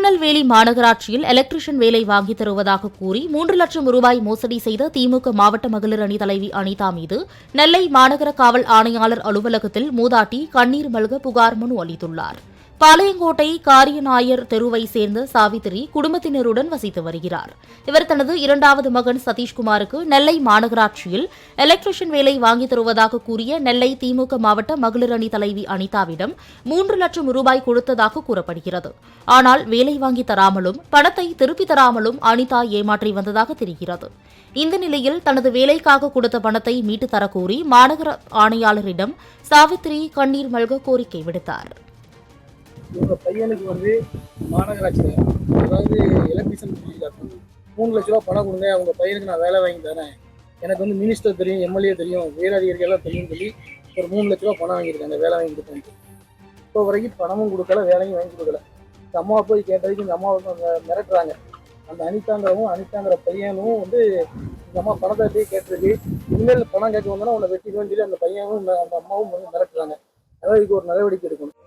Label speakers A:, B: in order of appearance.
A: திருநெல்வேலி மாநகராட்சியில் எலக்ட்ரிஷியன் வேலை வாங்கித் தருவதாக கூறி 3 லட்சம் ரூபாய் மோசடி செய்த திமுக மாவட்ட மகளிர் அணி தலைவி அனிதா மீது நெல்லை மாநகர காவல் ஆணையாளர் அலுவலகத்தில் மூதாட்டி கண்ணீர் மல்க புகார் மனு அளித்துள்ளார். பாளையங்கோட்டை காரியநாயர் தெருவை சேர்ந்த சாவித்திரி குடும்பத்தினருடன் வசித்து வருகிறார். இவர் தனது 2வது மகன் சதீஷ்குமாருக்கு நெல்லை மாநகராட்சியில் எலக்ட்ரிஷியன் வேலை வாங்கித் தருவதாக கூறிய நெல்லை திமுக மாவட்ட மகளிர் அணி தலைவி அனிதாவிடம் 3 லட்சம் ரூபாய் கொடுத்ததாக கூறப்படுகிறது. ஆனால் வேலை வாங்கி தராமலும் பணத்தை திருப்பி தராமலும் அனிதா ஏமாற்றி வந்ததாக தெரிகிறது. இந்த நிலையில் தனது வேலைக்காக கொடுத்த பணத்தை மீட்டு தரக்கோரி மாநகர ஆணையாளரிடம் சாவித்திரி கண்ணீர் மல்க கோரிக்கை விடுத்தார்.
B: இவங்க பையனுக்கு மாநகராட்சியில் அதாவது எலக்ட்ரிஷியன் 3 லட்ச ரூபா பணம் கொடுங்க, அவங்க பையனுக்கு நான் வேலை வாங்கி தரேன், எனக்கு மினிஸ்டர் தெரியும், எம்எல்ஏ தெரியும், உயரதிகாரிகள் தெரியும் சொல்லி ஒரு 3 லட்ச ரூபா பணம் வாங்கியிருக்காங்க, வேலை வாங்கி கொடுத்தேன். இப்போ வரைக்கும் பணமும் கொடுக்கல, வேலையும் வாங்கி கொடுக்கல. இந்த அம்மாவை போய் கேட்டதுக்கு இந்த அம்மாவை மிரட்டுறாங்க. அந்த அனிதாங்கிற பையனும் இந்த அம்மா பணத்தை போய் கேட்டிருக்கு, இனிமேல் பணம் கேட்க வந்தோன்னா உன்னை வெட்டிடுவேன்னு சொல்லி அந்த பையனும் அந்த அம்மாவும் மிரட்டுறாங்க. அதாவது இதுக்கு ஒரு நடவடிக்கை எடுக்கணும்.